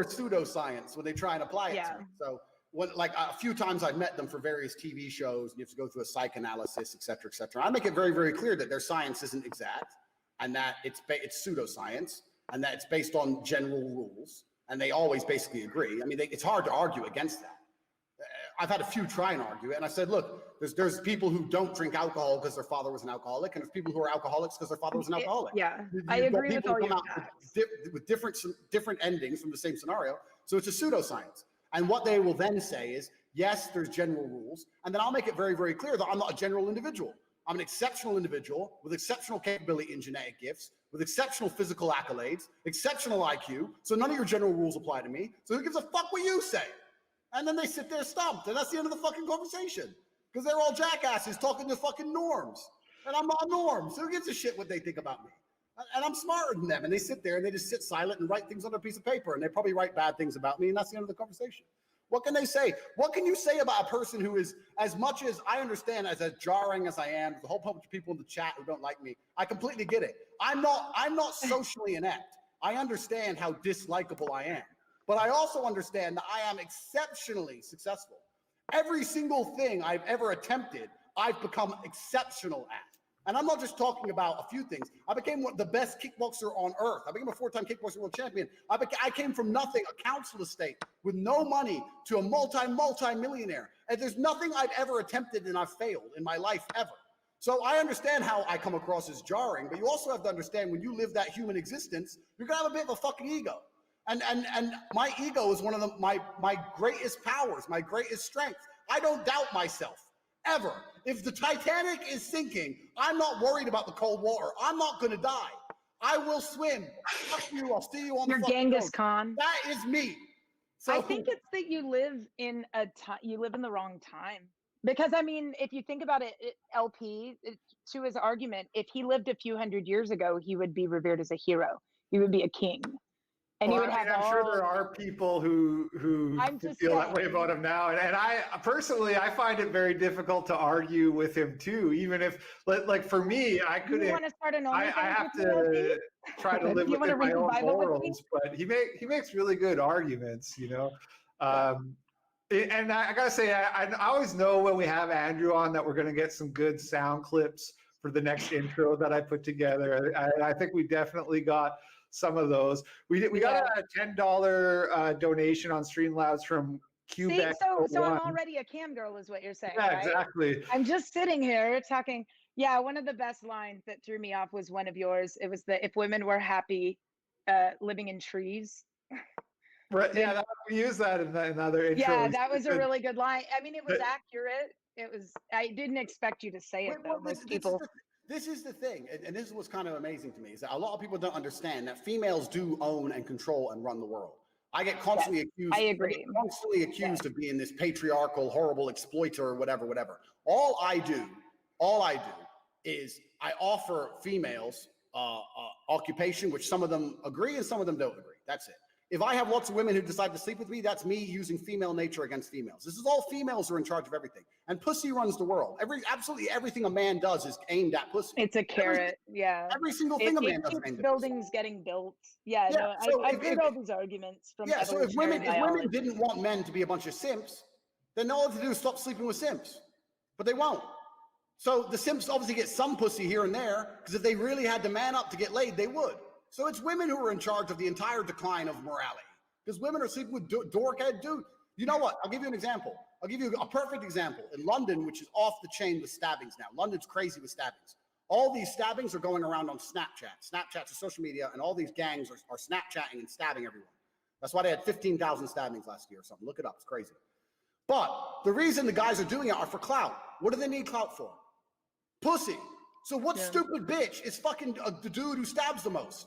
pseudoscience when they try and apply it to me. So like a few times I've met them for various TV shows, and you have to go through a psychoanalysis, et cetera, et cetera. I make it very, very clear that their science isn't exact, and that it's pseudoscience, and that it's based on general rules, and they always basically agree. I mean, it's hard to argue against that. I've had a few try and argue it, and I said, look, there's people who don't drink alcohol because their father was an alcoholic, and there's people who are alcoholics because their father was an alcoholic. I agree with all your facts. With different endings from the same scenario, so it's a pseudoscience. And what they will then say is, yes, there's general rules, and then I'll make it very, very clear that I'm not a general individual. I'm an exceptional individual with exceptional capability and genetic gifts, with exceptional physical accolades, exceptional IQ, so none of your general rules apply to me, so who gives a fuck what you say? And then they sit there stumped, and that's the end of the fucking conversation. Because they're all jackasses talking to fucking norms. And I'm not norms. So who gives a shit what they think about me? And I'm smarter than them. And they sit there and they just sit silent and write things on a piece of paper. And they probably write bad things about me, and that's the end of the conversation. What can they say? What can you say about a person who is, as much as I understand, as jarring as I am, the whole bunch of people in the chat who don't like me, I completely get it. I'm not socially inept. I understand how dislikable I am. But I also understand that I am exceptionally successful. Every single thing I've ever attempted, I've become exceptional at. And I'm not just talking about a few things. I became the best kickboxer on earth. I became a 4-time kickboxing world champion. I came from nothing, a council estate with no money, to a multi-millionaire. And there's nothing I've ever attempted and I've failed in my life ever. So I understand how I come across as jarring, but you also have to understand when you live that human existence, you're gonna have a bit of a fucking ego. And my ego is one of my greatest powers, my greatest strength. I don't doubt myself, ever. If the Titanic is sinking, I'm not worried about the cold water. I'm not going to die. I will swim. Fuck you. I'll see you on the fucking Genghis Khan. That is me. So I think it's that you live in the wrong time. Because, I mean, if you think about it, LP, to his argument, if he lived a few hundred years ago, he would be revered as a hero. He would be a king. And well, I'm sure there are people who feel that way about him now, and I personally, I find it very difficult to argue with him too. Even if, like, for me, I couldn't. You want to start an I have to try to live within my own morals, but he makes really good arguments, you know. And I gotta say, I always know when we have Andrew on that we're going to get some good sound clips for the next intro that I put together. I think we definitely got some of those. We got a $10 donation on Streamlabs from Quebec. So I'm already a cam girl, is what you're saying. Yeah, right? exactly. I'm just sitting here talking. Yeah, one of the best lines that threw me off was one of yours. It was if women were happy living in trees. Right. Yeah, we use that in other intros. Yeah, that was a really good line. I mean, it was accurate. It was. I didn't expect you to say it though. Most people. This is the thing, and this is what's kind of amazing to me, is that a lot of people don't understand that females do own and control and run the world. I get constantly accused. I agree. I get constantly accused of being this patriarchal, horrible exploiter or whatever. All I do is I offer females occupation, which some of them agree and some of them don't agree. That's it. If I have lots of women who decide to sleep with me, that's me using female nature against females. This is all females are in charge of everything. And pussy runs the world. Absolutely everything a man does is aimed at pussy. It's a carrot, Every single thing a man does is aimed at buildings pussy. Getting built. Yeah, no, I've heard all these arguments from so if women didn't want men to be a bunch of simps, then all they have to do is stop sleeping with simps. But they won't. So the simps obviously get some pussy here and there, because if they really had to man up to get laid, they would. So it's women who are in charge of the entire decline of morality, because women are sleeping with dorkhead dude. You know what? I'll give you an example. I'll give you a perfect example. In London, which is off the chain with stabbings now. London's crazy with stabbings. All these stabbings are going around on Snapchat. Snapchat's a social media, and all these gangs are Snapchatting and stabbing everyone. That's why they had 15,000 stabbings last year or something. Look it up. It's crazy. But the reason the guys are doing it are for clout. What do they need clout for? Pussy. So what stupid bitch is fucking the dude who stabs the most?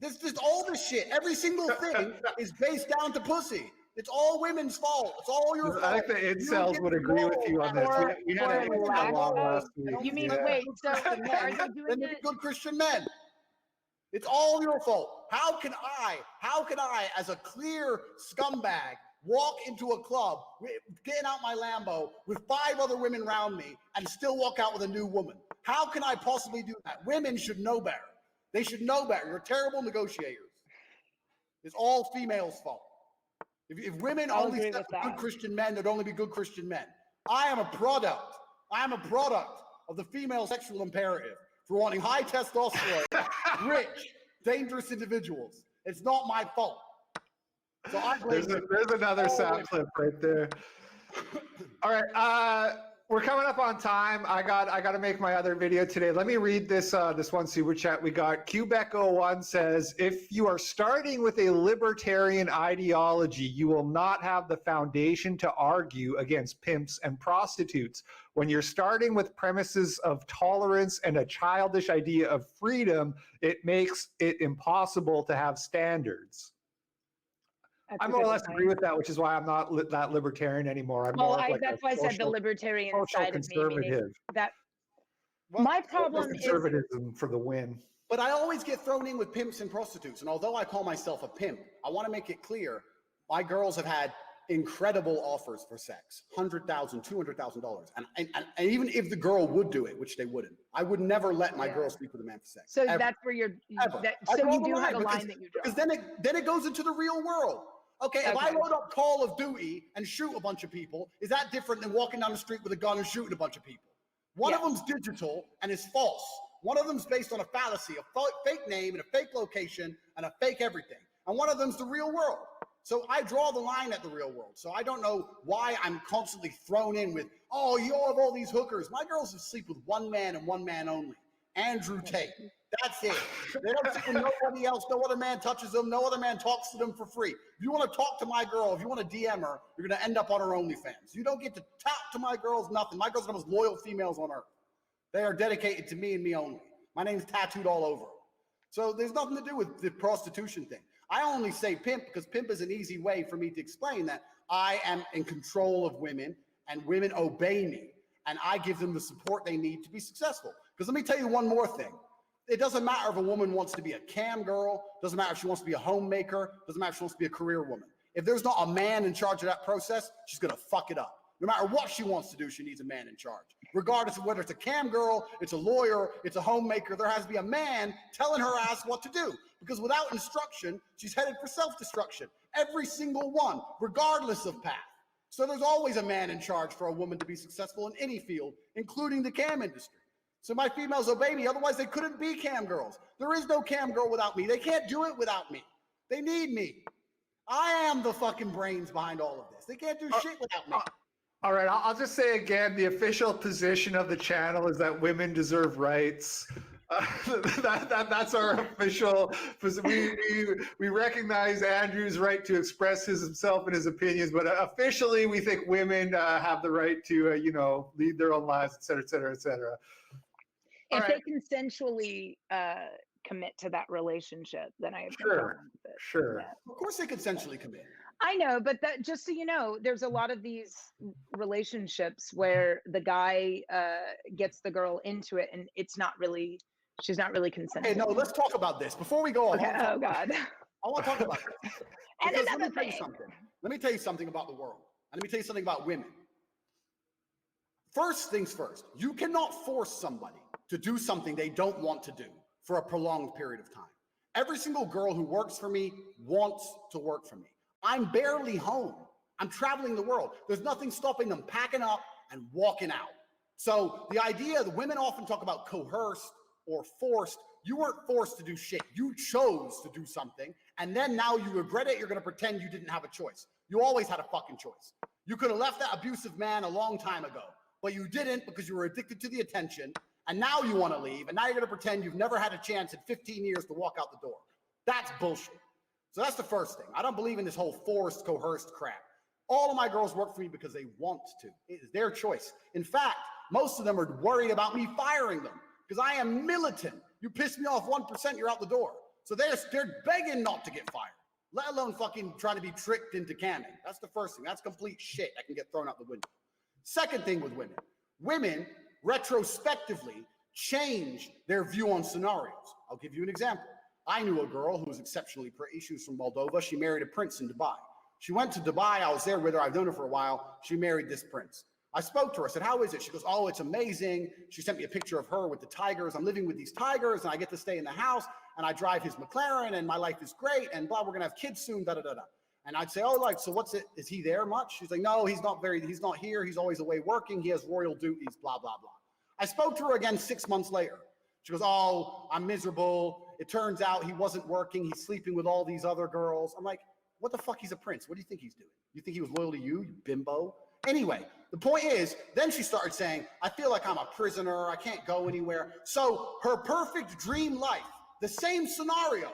This just all this shit. Every single thing is based down to pussy. It's all women's fault. It's all your fault. I think the incels would agree with you on this. We had a long last week. You mean wait? So are you doing it? Good Christian men. It's all your fault. How can I, as a clear scumbag, walk into a club, getting out my Lambo with 5 other women around me, and still walk out with a new woman? How can I possibly do that? Women should know better. They should know better. You're terrible negotiators. It's all females' fault. If women I'll only agree slept with with good that. Christian men, there'd only be good Christian men. I am a product. I am a product of the female sexual imperative for wanting high testosterone, rich, dangerous individuals. It's not my fault. So I blame There's another sound clip right there. All right, we're coming up on time. I got to make my other video today. Let me read this this one super chat we got. Quebec01 says, if you are starting with a libertarian ideology, you will not have the foundation to argue against pimps and prostitutes. When you're starting with premises of tolerance and a childish idea of freedom, it makes it impossible to have standards. I more or less agree with that, which is why I'm not that libertarian anymore. I'm more like that's why I said the libertarian side of me, meaning that my problem is conservatism for the win. But I always get thrown in with pimps and prostitutes. And although I call myself a pimp, I want to make it clear, my girls have had incredible offers for sex, $100,000, $200,000. And even if the girl would do it, which they wouldn't, I would never let my girl sleep with a man for sex. So ever. That's where you're, so you do have a line that you draw. Because then it goes into the real world. Okay, if I load up Call of Duty and shoot a bunch of people, is that different than walking down the street with a gun and shooting a bunch of people? One of them's digital and is false. One of them's based on a fallacy, a fake name and a fake location and a fake everything. And one of them's the real world. So I draw the line at the real world. So I don't know why I'm constantly thrown in with, oh, you all have all these hookers. My girls have sleep with one man and one man only, Andrew Tate. That's it. They don't sleep with nobody else. No other man touches them. No other man talks to them for free. If you want to talk to my girl, if you want to DM her, you're going to end up on her OnlyFans. You don't get to talk to my girls, nothing. My girls are the most loyal females on earth. They are dedicated to me and me only. My name's tattooed all over. So there's nothing to do with the prostitution thing. I only say pimp because pimp is an easy way for me to explain that I am in control of women and women obey me and I give them the support they need to be successful. Because let me tell you one more thing. It doesn't matter if a woman wants to be a cam girl, doesn't matter if she wants to be a homemaker, doesn't matter if she wants to be a career woman. If there's not a man in charge of that process, she's going to fuck it up. No matter what she wants to do, she needs a man in charge. Regardless of whether it's a cam girl, it's a lawyer, it's a homemaker, there has to be a man telling her ass what to do. Because without instruction, she's headed for self-destruction. Every single one, regardless of path. So there's always a man in charge for a woman to be successful in any field, including the cam industry. So my females obey me, otherwise they couldn't be cam girls. There is no cam girl without me. They can't do it without me. They need me. I am the fucking brains behind all of this. They can't do shit without me. All right, I'll just say again, the official position of the channel is that women deserve rights. That's our official. We recognize Andrew's right to express himself and his opinions, but officially we think women have the right to, lead their own lives, et cetera, et cetera, et cetera. If they consensually commit to that relationship, then I have no problem with it. Sure. Of course they consensually commit. I know, but that, just so you know, there's a lot of these relationships where the guy gets the girl into it and she's not really consenting. Hey, no, let's talk about this. Before we go on, okay. Oh God. I want to talk about this. And Because another thing. Let me tell you something about the world. And let me tell you something about women. First things first, you cannot force somebody to do something they don't want to do for a prolonged period of time. Every single girl who works for me wants to work for me. I'm barely home. I'm traveling the world. There's nothing stopping them packing up and walking out. So the idea that women often talk about coerced or forced, you weren't forced to do shit. You chose to do something. And then now you regret it. You're going to pretend you didn't have a choice. You always had a fucking choice. You could have left that abusive man a long time ago, but you didn't because you were addicted to the attention. And now you want to leave. And now you're going to pretend you've never had a chance in 15 years to walk out the door. That's bullshit. So that's the first thing. I don't believe in this whole forced, coerced crap. All of my girls work for me because they want to. It is their choice. In fact, most of them are worried about me firing them because I am militant. You piss me off 1%, you're out the door. So they're begging not to get fired, let alone fucking trying to be tricked into camming. That's the first thing. That's complete shit that can get thrown out the window. Second thing with women. Women retrospectively change their view on scenarios. I'll give you an example. I knew a girl who was exceptionally pretty. She was from Moldova. She married a prince in Dubai. She went to Dubai. I was there with her. I've known her for a while. She married this prince. I spoke to her. I said, how is it? She goes, oh, it's amazing. She sent me a picture of her with the tigers. I'm living with these tigers, and I get to stay in the house, and I drive his McLaren, and my life is great, and blah, we're going to have kids soon, da-da-da-da. And I'd say, oh, like, so what's it? Is he there much? She's like, no, he's not here. He's always away working. He has royal duties, blah, blah, blah. I spoke to her again 6 months later. She goes, oh, I'm miserable. It turns out he wasn't working. He's sleeping with all these other girls. I'm like, what the fuck? He's a prince. What do you think he's doing? You think he was loyal to you, you bimbo? Anyway, the point is, then she started saying, I feel like I'm a prisoner. I can't go anywhere. So her perfect dream life, the same scenario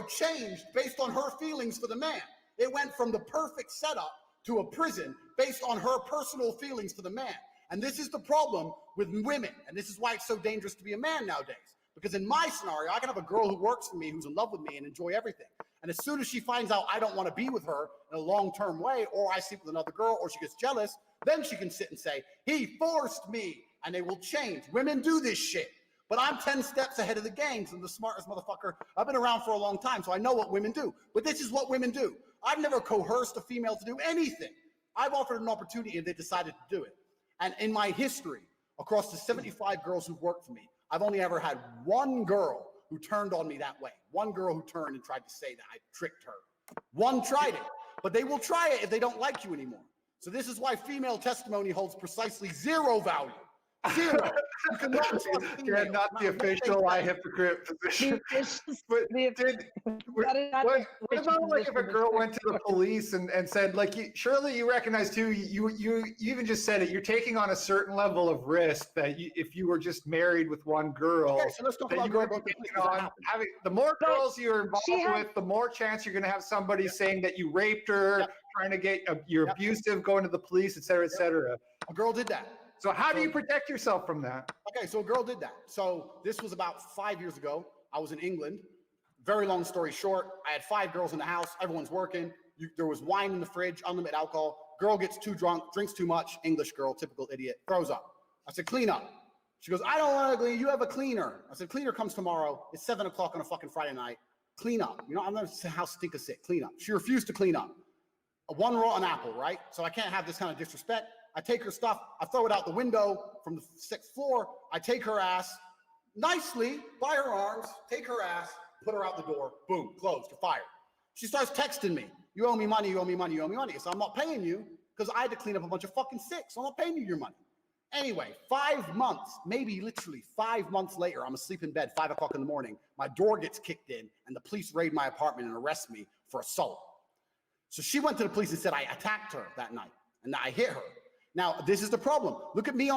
changed based on her feelings for the man. It went from the perfect setup to a prison based on her personal feelings for the man. And this is the problem with women. And this is why it's so dangerous to be a man nowadays. Because in my scenario, I can have a girl who works for me, who's in love with me and enjoy everything. And as soon as she finds out I don't want to be with her in a long-term way, or I sleep with another girl, or she gets jealous, then she can sit and say, he forced me, and they will change. Women do this shit. But I'm 10 steps ahead of the game, so I'm the smartest motherfucker. I've been around for a long time, so I know what women do. But this is what women do. I've never coerced a female to do anything. I've offered an opportunity, and they decided to do it. And in my history, across the 75 girls who've worked for me, I've only ever had one girl who turned on me that way. One girl who turned and tried to say that I tricked her. One tried it, but they will try it if they don't like you anymore. So this is why female testimony holds precisely zero value. Zero. You cannot trust You're not the official I hypocrite position. But what about like if a girl went to the police and said, like, surely you recognize too, you even just said it, you're taking on a certain level of risk that if you were just married with one girl, okay, so let's talk about the more girls you're involved with, the more chance you're going to have somebody saying that you raped her, trying to get you're abusive, going to the police, et cetera, et cetera. A girl did that. So how do you protect yourself from that? Okay, so a girl did that. So this was about 5 years ago. I was in England. Very long story short, I had 5 girls in the house. Everyone's working. There was wine in the fridge, unlimited alcohol. Girl gets too drunk, drinks too much. English girl, typical idiot, throws up. I said, clean up. She goes, I don't want to clean. You have a cleaner. I said, cleaner comes tomorrow. It's 7 o'clock on a fucking Friday night. Clean up. You know, I'm going to say how stink a sick. Clean up. She refused to clean up. One rotten apple, right? So I can't have this kind of disrespect. I take her stuff, I throw it out the window from the 6th floor. I take her ass nicely by her arms, take her ass, put her out the door, boom, closed, you're fired. She starts texting me, you owe me money, you owe me money, you owe me money. So I'm not paying you because I had to clean up a bunch of fucking sick. So I'm not paying you your money. Anyway, 5 months, maybe literally 5 months later, I'm asleep in bed, 5 o'clock in the morning. My door gets kicked in and the police raid my apartment and arrest me for assault. So she went to the police and said I attacked her that night and that I hit her. Now, this is the problem. Look at me on